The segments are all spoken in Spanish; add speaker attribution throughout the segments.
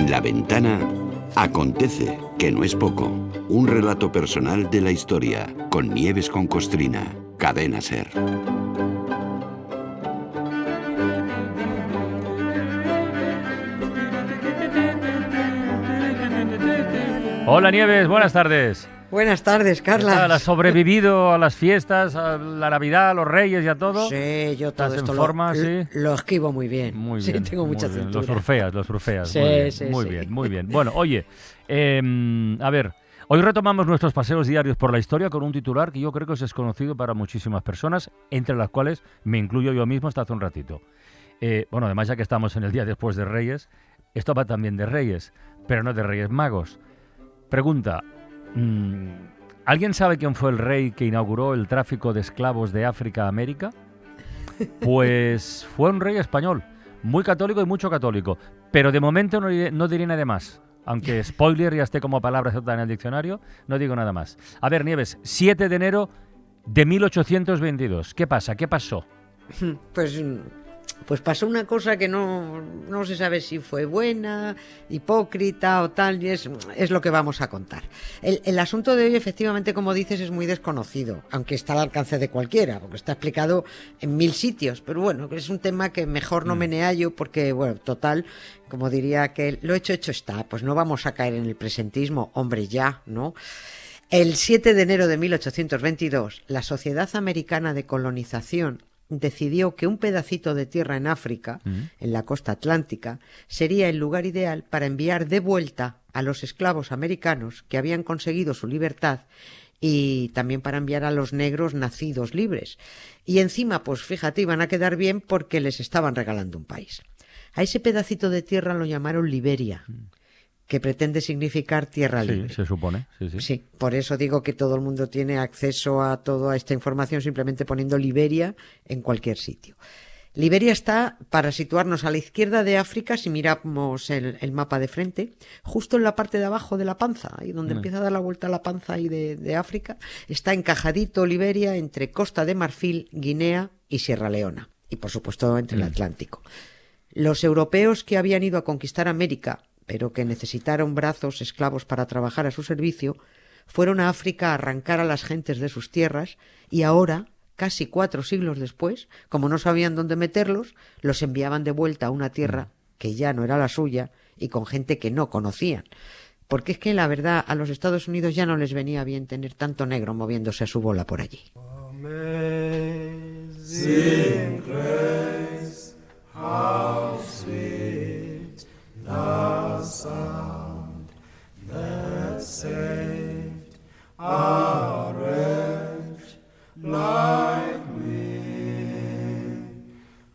Speaker 1: En La Ventana acontece, que no es poco, un relato personal de la historia, con Nieves con Costrina, Cadena SER.
Speaker 2: Hola Nieves, buenas tardes.
Speaker 3: Buenas tardes, Carla.
Speaker 2: ¿Has sobrevivido a las fiestas, a la Navidad, a los Reyes y a todo?
Speaker 3: Sí, yo todo
Speaker 2: ¿Estás
Speaker 3: esto
Speaker 2: en forma,
Speaker 3: lo esquivo muy bien.
Speaker 2: Muy bien.
Speaker 3: Sí, tengo mucha
Speaker 2: bien.
Speaker 3: cintura.
Speaker 2: Lo surfeas.
Speaker 3: Sí,
Speaker 2: Muy bien,
Speaker 3: sí,
Speaker 2: muy
Speaker 3: sí.
Speaker 2: bien, muy bien. Bueno, oye, a ver, hoy retomamos nuestros paseos diarios por la historia con un titular que yo creo que es desconocido para muchísimas personas, entre las cuales me incluyo yo mismo hasta hace un ratito. Bueno, además ya que estamos en el día después de Reyes, esto va también de Reyes, pero no de Reyes Magos. Pregunta, ¿alguien sabe quién fue el rey que inauguró el tráfico de esclavos de África a América? Pues fue un rey español, muy católico y mucho católico, pero de momento no diré nada más. Aunque spoiler ya esté como palabra excepta en el diccionario, no digo nada más. A ver, Nieves, 7 de enero de 1822. ¿Qué pasa? ¿Qué pasó?
Speaker 3: Pues pasó una cosa que no se sabe si fue buena, hipócrita o tal, y es lo que vamos a contar. El asunto de hoy, efectivamente, como dices, es muy desconocido, aunque está al alcance de cualquiera, porque está explicado en 1000 sitios, pero bueno, es un tema que mejor no meneallo porque, bueno, total, como diría que lo hecho está, pues no vamos a caer en el presentismo, hombre, ya, ¿no? El 7 de enero de 1822, la Sociedad Americana de Colonización decidió que un pedacito de tierra en África, en la costa atlántica, sería el lugar ideal para enviar de vuelta a los esclavos americanos que habían conseguido su libertad y también para enviar a los negros nacidos libres. Y encima, pues fíjate, iban a quedar bien porque les estaban regalando un país. A ese pedacito de tierra lo llamaron Liberia, que pretende significar tierra libre.
Speaker 2: Sí, se supone.
Speaker 3: Sí, por eso digo que todo el mundo tiene acceso a toda esta información simplemente poniendo Liberia en cualquier sitio. Liberia está, para situarnos a la izquierda de África, si miramos el mapa de frente, justo en la parte de abajo de la panza, ahí donde empieza a dar la vuelta a la panza ahí de África, está encajadito Liberia entre Costa de Marfil, Guinea y Sierra Leona, y por supuesto entre el Atlántico. Los europeos que habían ido a conquistar América, pero que necesitaron brazos esclavos para trabajar a su servicio, fueron a África a arrancar a las gentes de sus tierras y ahora, casi 4 siglos después, como no sabían dónde meterlos, los enviaban de vuelta a una tierra que ya no era la suya y con gente que no conocían. Porque es que, la verdad, a los Estados Unidos ya no les venía bien tener tanto negro moviéndose a su bola por allí.
Speaker 4: Amazing grace, how sweet the sound that saved a wretch like me.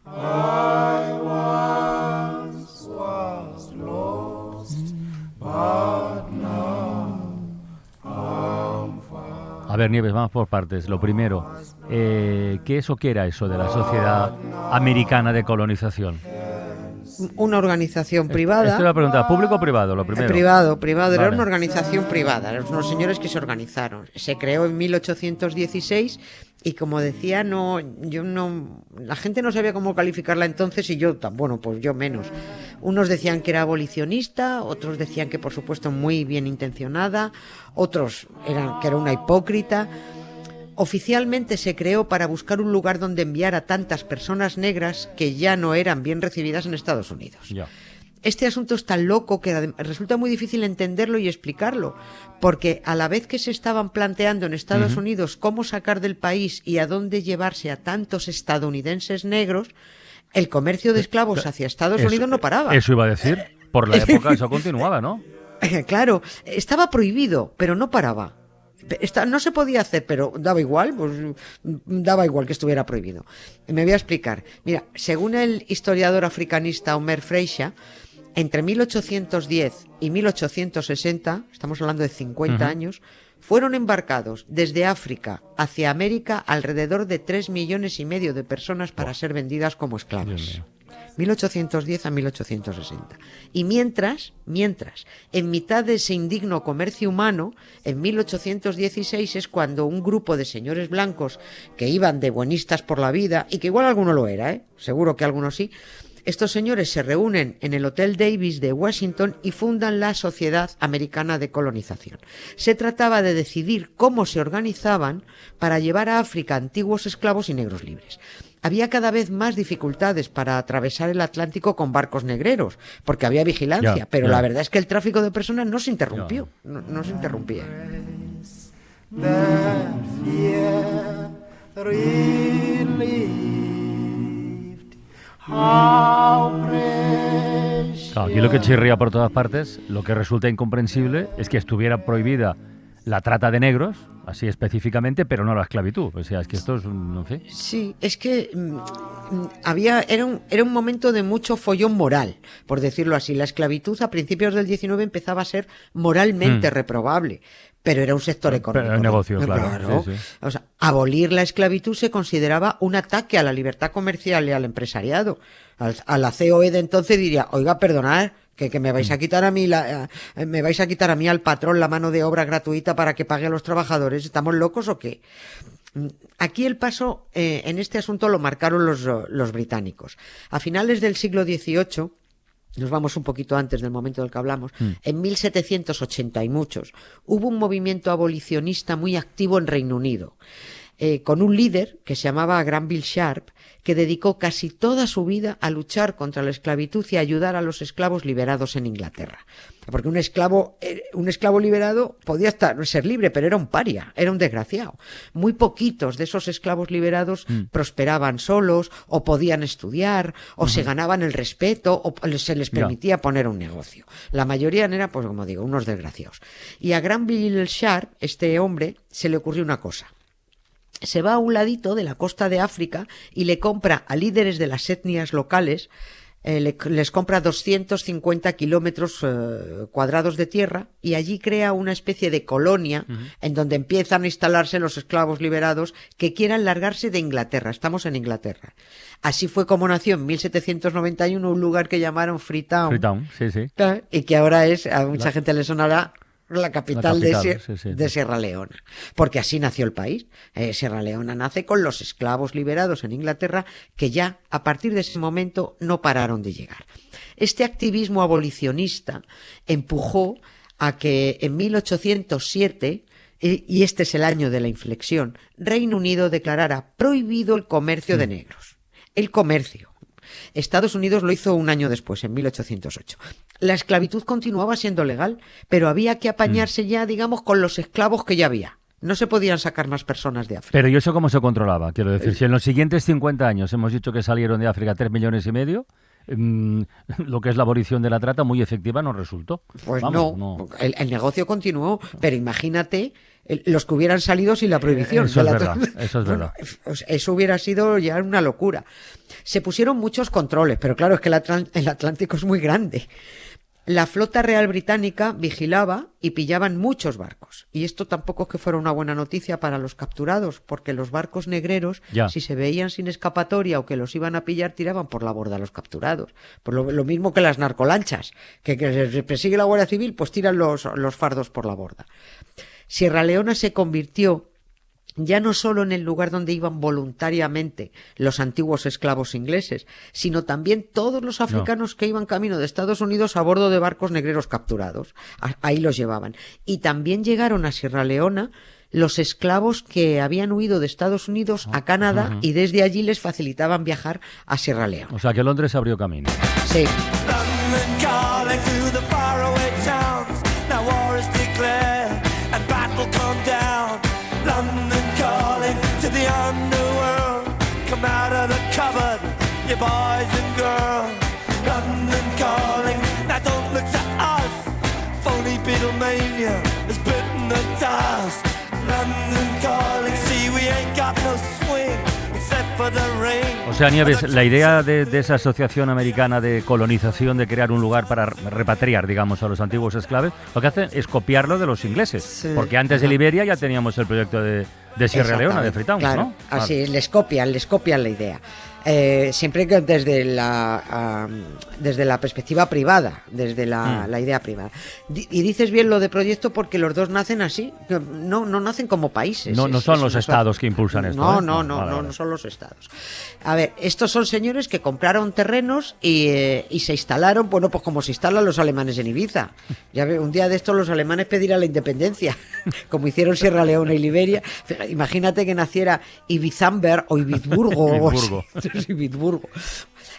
Speaker 4: I once was lost, but now I'm found.
Speaker 2: A ver, Nieves, vamos por partes. Lo primero, ¿qué es o qué era eso de la Sociedad Americana de Colonización?
Speaker 3: Una organización privada.
Speaker 2: Esto iba a preguntar, ¿público o privado? Lo primero.
Speaker 3: Privado. Era
Speaker 2: Vale.
Speaker 3: una organización privada. Eran unos señores que se organizaron. Se creó en 1816 y, como decía, la gente no sabía cómo calificarla entonces y yo, pues yo menos. Unos decían que era abolicionista, otros decían que, por supuesto, muy bien intencionada, otros que era una hipócrita. Oficialmente se creó para buscar un lugar donde enviar a tantas personas negras que ya no eran bien recibidas en Estados Unidos.
Speaker 2: Ya.
Speaker 3: Este asunto es tan loco que resulta muy difícil entenderlo y explicarlo, porque a la vez que se estaban planteando en Estados Unidos cómo sacar del país y a dónde llevarse a tantos estadounidenses negros, el comercio de esclavos hacia Estados Unidos no paraba.
Speaker 2: Eso iba a decir, por la época eso continuaba, ¿no?
Speaker 3: Claro, estaba prohibido, pero no paraba. No se podía hacer, pero daba igual, pues daba igual que estuviera prohibido. Me voy a explicar. Mira, según el historiador africanista Omer Freisha, entre 1810 y 1860, estamos hablando de 50 años, fueron embarcados desde África hacia América alrededor de 3,5 millones de personas para ser vendidas como esclavas. 1810 a 1860. Y mientras, en mitad de ese indigno comercio humano, en 1816 es cuando un grupo de señores blancos que iban de buenistas por la vida, y que igual alguno lo era, seguro que algunos sí, Estos señores se reúnen en el Hotel Davis de Washington y fundan la Sociedad Americana de Colonización. Se trataba de decidir cómo se organizaban para llevar a África antiguos esclavos y negros libres. Había cada vez más dificultades para atravesar el Atlántico con barcos negreros, porque había vigilancia, pero la verdad es que el tráfico de personas no se interrumpió, no se interrumpía.
Speaker 2: Claro, aquí lo que chirría por todas partes, lo que resulta incomprensible es que estuviera prohibida la trata de negros, así específicamente, pero no la esclavitud. O sea, es que esto es un... En fin.
Speaker 3: Sí, es que era un momento de mucho follón moral, por decirlo así. La esclavitud a principios del 19 empezaba a ser moralmente reprobable, pero era un sector económico.
Speaker 2: Pero el negocio, claro. Sí.
Speaker 3: O sea, abolir la esclavitud se consideraba un ataque a la libertad comercial y al empresariado. A la COE de entonces diría, oiga, perdonad, que me vais a quitar a mí me vais a quitar a mí al patrón la mano de obra gratuita para que pague a los trabajadores. ¿Estamos locos o qué? Aquí el paso en este asunto lo marcaron los británicos. A finales del siglo XVIII, nos vamos un poquito antes del momento del que hablamos, en 1780 y muchos, hubo un movimiento abolicionista muy activo en Reino Unido, con un líder que se llamaba Granville Sharp, que dedicó casi toda su vida a luchar contra la esclavitud y a ayudar a los esclavos liberados en Inglaterra. Porque un esclavo liberado podía ser libre, pero era un paria, era un desgraciado. Muy poquitos de esos esclavos liberados prosperaban solos, o podían estudiar, o se ganaban el respeto, o se les permitía poner un negocio. La mayoría eran, pues como digo, unos desgraciados. Y a Granville Sharp, este hombre, se le ocurrió una cosa. Se va a un ladito de la costa de África y le compra a líderes de las etnias locales, les compra 250 kilómetros cuadrados de tierra y allí crea una especie de colonia en donde empiezan a instalarse los esclavos liberados que quieran largarse de Inglaterra. Estamos en Inglaterra. Así fue como nació en 1791 un lugar que llamaron Freetown.
Speaker 2: Freetown, sí.
Speaker 3: Y que ahora a mucha gente le sonará la capital de Sierra Leona, porque así nació el país. Sierra Leona nace con los esclavos liberados en Inglaterra, que ya a partir de ese momento no pararon de llegar. Este activismo abolicionista empujó a que en 1807, y este es el año de la inflexión, Reino Unido declarara prohibido el comercio de negros. El comercio. Estados Unidos lo hizo un año después, en 1808. La esclavitud continuaba siendo legal, pero había que apañarse ya, digamos, con los esclavos que ya había. No se podían sacar más personas de África.
Speaker 2: Pero ¿y eso cómo se controlaba? Quiero decir, si en los siguientes 50 años hemos dicho que salieron de África 3,5 millones, lo que es la abolición de la trata muy efectiva no resultó.
Speaker 3: Pues no. El negocio continuó, pero imagínate los que hubieran salido sin la prohibición.
Speaker 2: Eso es verdad.
Speaker 3: Eso hubiera sido ya una locura. Se pusieron muchos controles, pero claro, es que el Atlántico es muy grande. La flota real británica vigilaba y pillaban muchos barcos. Y esto tampoco es que fuera una buena noticia para los capturados, porque los barcos negreros, si se veían sin escapatoria o que los iban a pillar, tiraban por la borda a los capturados. Por lo mismo que las narcolanchas, que les persigue la Guardia Civil, pues tiran los fardos por la borda. Sierra Leona se convirtió ya no solo en el lugar donde iban voluntariamente los antiguos esclavos ingleses, sino también todos los africanos que iban camino de Estados Unidos a bordo de barcos negreros capturados. Ahí los llevaban. Y también llegaron a Sierra Leona los esclavos que habían huido de Estados Unidos a Canadá y desde allí les facilitaban viajar a Sierra Leona.
Speaker 2: O sea que Londres abrió camino.
Speaker 3: Sí.
Speaker 4: Boys and girls, London calling. Now don't look to us. Phony Beatlemania has bitten the dust. London calling. See, we ain't got no swing except for the rain.
Speaker 2: O sea, Nieves, la idea de esa asociación americana de colonización, de crear un lugar para repatriar, digamos, a los antiguos esclavos, lo que hacen es copiarlo de los ingleses. Porque antes de Liberia ya teníamos el proyecto de Sierra Leona, de Freetown,
Speaker 3: claro,
Speaker 2: ¿no?
Speaker 3: Así, les copian la idea. Siempre que desde la perspectiva privada, desde la idea privada. Y dices bien lo de proyecto porque los dos nacen así, no nacen como países.
Speaker 2: No son los estados que impulsan esto.
Speaker 3: No son los estados. A ver, estos son señores que compraron terrenos y se instalaron, bueno, pues como se instalan los alemanes en Ibiza. Ya ve, un día de estos los alemanes pedirán la independencia, como hicieron Sierra Leona y Liberia. Imagínate que naciera Ibizamber o Ibizburgo. Ibizburgo.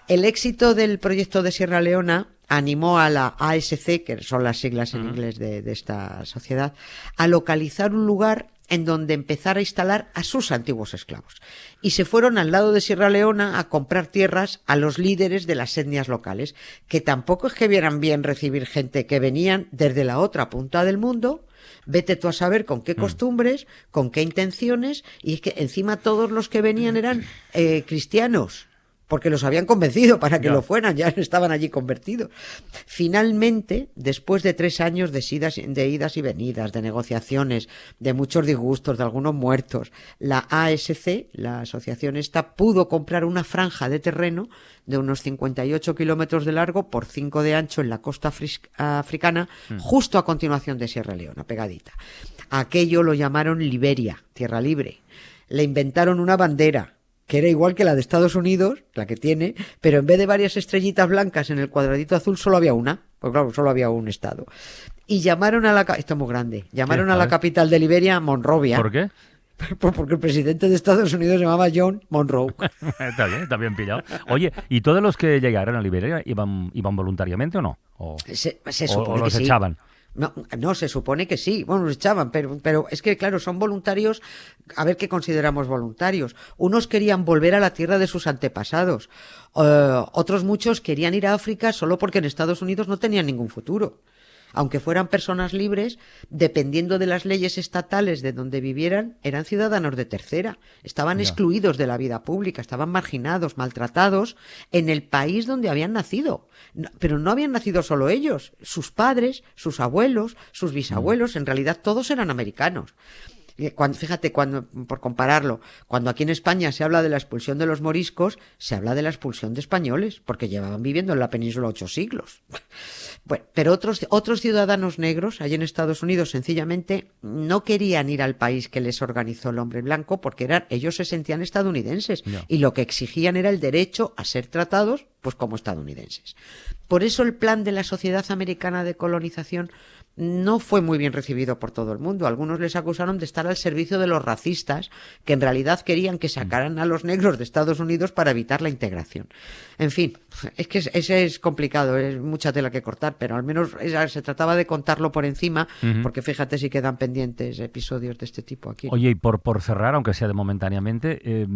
Speaker 3: El éxito del proyecto de Sierra Leona animó a la ASC, que son las siglas en inglés de esta sociedad, a localizar un lugar en donde empezar a instalar a sus antiguos esclavos. Y se fueron al lado de Sierra Leona a comprar tierras a los líderes de las etnias locales, que tampoco es que vieran bien recibir gente que venían desde la otra punta del mundo. Vete tú a saber con qué costumbres, con qué intenciones, y es que encima todos los que venían eran cristianos, porque los habían convencido para que lo fueran, ya estaban allí convertidos. Finalmente, después de 3 años de idas y venidas, de negociaciones, de muchos disgustos, de algunos muertos, la ASC, la asociación esta, pudo comprar una franja de terreno de unos 58 kilómetros de largo por 5 de ancho en la costa africana, justo a continuación de Sierra Leona, pegadita. Aquello lo llamaron Liberia, tierra libre. Le inventaron una bandera que era igual que la de Estados Unidos, la que tiene, pero en vez de varias estrellitas blancas en el cuadradito azul solo había una, pues claro, solo había un estado. Y llamaron a esto es muy grande, llamaron a la capital de Liberia Monrovia.
Speaker 2: ¿Por qué?
Speaker 3: Porque el presidente de Estados Unidos se llamaba John Monroe.
Speaker 2: Está bien pillado. Oye, ¿y todos los que llegaron a Liberia iban voluntariamente o no?
Speaker 3: Se supone
Speaker 2: o los
Speaker 3: que sí.
Speaker 2: echaban.
Speaker 3: No, se supone que sí. Bueno, los echaban, pero es que, claro, son voluntarios. A ver qué consideramos voluntarios. Unos querían volver a la tierra de sus antepasados. Otros muchos querían ir a África solo porque en Estados Unidos no tenían ningún futuro. Aunque fueran personas libres, dependiendo de las leyes estatales de donde vivieran, eran ciudadanos de tercera. Estaban excluidos de la vida pública, estaban marginados, maltratados en el país donde habían nacido. Pero no habían nacido solo ellos. Sus padres, sus abuelos, sus bisabuelos, en realidad todos eran americanos. Fíjate, por compararlo, cuando aquí en España se habla de la expulsión de los moriscos, se habla de la expulsión de españoles, porque llevaban viviendo en la península 8 siglos. Bueno, pero otros ciudadanos negros, allí en Estados Unidos, sencillamente no querían ir al país que les organizó el hombre blanco, porque ellos se sentían estadounidenses, y lo que exigían era el derecho a ser tratados pues como estadounidenses. Por eso el plan de la Sociedad Americana de Colonización no fue muy bien recibido por todo el mundo. Algunos les acusaron de estar al servicio de los racistas, que en realidad querían que sacaran a los negros de Estados Unidos para evitar la integración. En fin, es que ese es complicado, es mucha tela que cortar, pero al menos se trataba de contarlo por encima, porque fíjate si quedan pendientes episodios de este tipo aquí.
Speaker 2: Oye, y por cerrar, aunque sea de momentáneamente,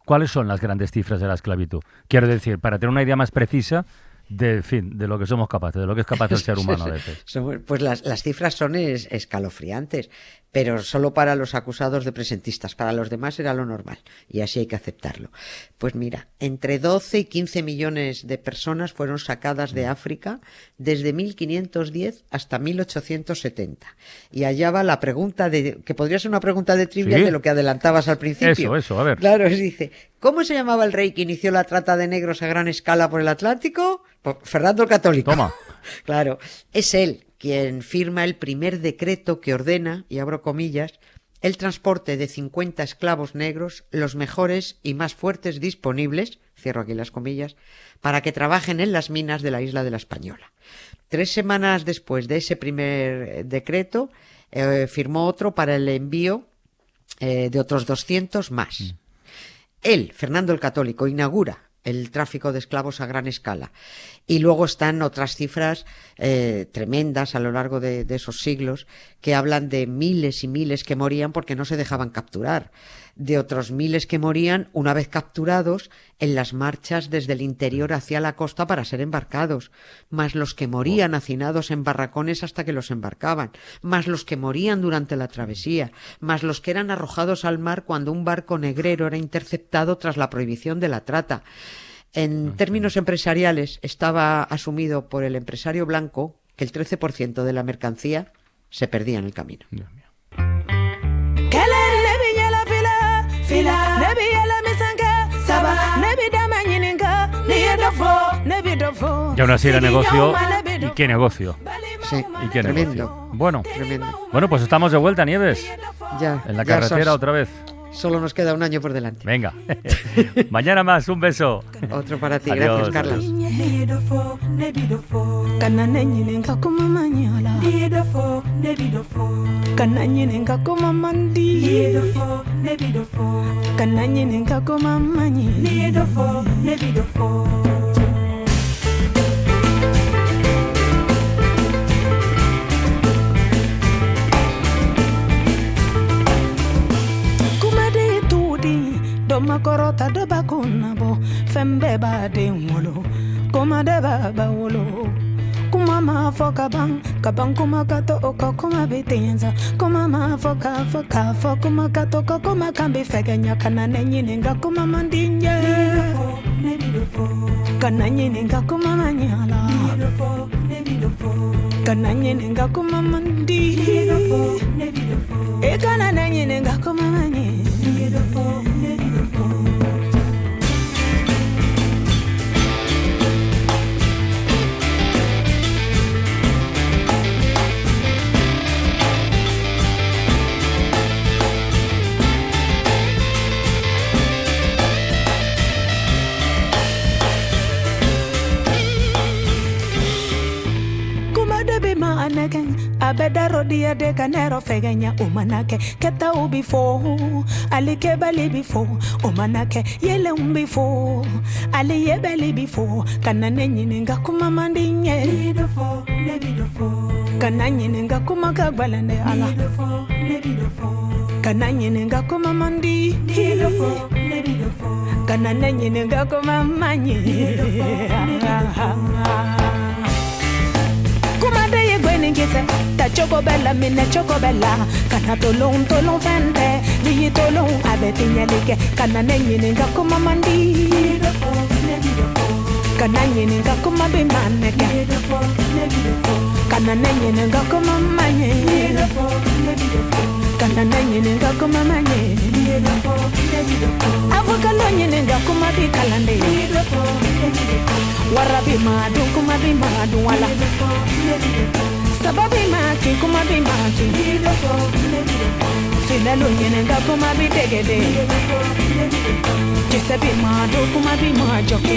Speaker 2: ¿cuáles son las grandes cifras de la esclavitud? Quiero decir, para tener una idea más precisa de lo que somos capaces, de lo que es capaz el ser humano a veces.
Speaker 3: Pues las cifras son escalofriantes, pero solo para los acusados de presentistas. Para los demás era lo normal, y así hay que aceptarlo. Pues mira, entre 12 y 15 millones de personas fueron sacadas de África desde 1510 hasta 1870. Y allá va la pregunta que podría ser una pregunta de trivia de lo que adelantabas al principio.
Speaker 2: Eso, a ver.
Speaker 3: Claro, dice, ¿cómo se llamaba el rey que inició la trata de negros a gran escala por el Atlántico? Pues Fernando el Católico.
Speaker 2: Toma.
Speaker 3: Claro, es él quien firma el primer decreto que ordena, y abro comillas, el transporte de 50 esclavos negros, los mejores y más fuertes disponibles, cierro aquí las comillas, para que trabajen en las minas de la isla de la Española. 3 semanas después de ese primer decreto, firmó otro para el envío de otros 200 más. Él, Fernando el Católico, inaugura el tráfico de esclavos a gran escala. Y luego están otras cifras tremendas a lo largo de esos siglos, que hablan de miles y miles que morían porque no se dejaban capturar, de otros miles que morían una vez capturados en las marchas desde el interior hacia la costa para ser embarcados, más los que morían hacinados en barracones hasta que los embarcaban, más los que morían durante la travesía, más los que eran arrojados al mar cuando un barco negrero era interceptado tras la prohibición de la trata. En términos empresariales, estaba asumido por el empresario blanco que el 13% de la mercancía se perdía en el camino.
Speaker 2: Dios mío.
Speaker 5: Kelen nebi nyala fila, nebi yala misanka, saba, nebi dama
Speaker 2: Y aún así era negocio. ¿Y qué negocio?
Speaker 3: Sí,
Speaker 2: ¿Y qué
Speaker 3: tremendo.
Speaker 2: negocio? Bueno,
Speaker 3: Tremendo.
Speaker 2: pues estamos de vuelta, Nieves.
Speaker 3: Ya.
Speaker 2: En la
Speaker 3: ya
Speaker 2: carretera otra vez.
Speaker 3: Solo nos queda un año por delante.
Speaker 2: Venga. Mañana más, un beso.
Speaker 3: Otro para ti.
Speaker 2: Adiós,
Speaker 3: Gracias, Carlos.
Speaker 5: Doma korota doba kunabo fembe ba de wolo koma de ba wolo kuma ma foka bang kuma kato oko kuma betenza kuma ma foka kuma kato kuma kambe feganya kana nenyininga kuma mandinja kana nyininga kuma manyala kana nyininga kuma mandi e kana nenyininga kuma manyala. Abeda rodia de canero fegenya umanake keta ubifo alike bali bifo umanake yele umbifo ali yebeli bifo kana nenyininga kuma mandinye kana nyininga kuma kagbalande ala kana nyininga kuma mandi kana nenyininga kuma manye ta choco bella minne choco bella kana tolong fende li tolong abetinya like kana nenyi nga kuma mandi kana nenyi nga kuma bimane kana nenyi nga kuma manye kana nenyi nga kuma manye avukalo nenyi nga kuma bikalande warabi madu kuma bimadu wala sababi maki kuma bimaki finalo nyenenga kuma bidegede kisebi madu kuma bimajoki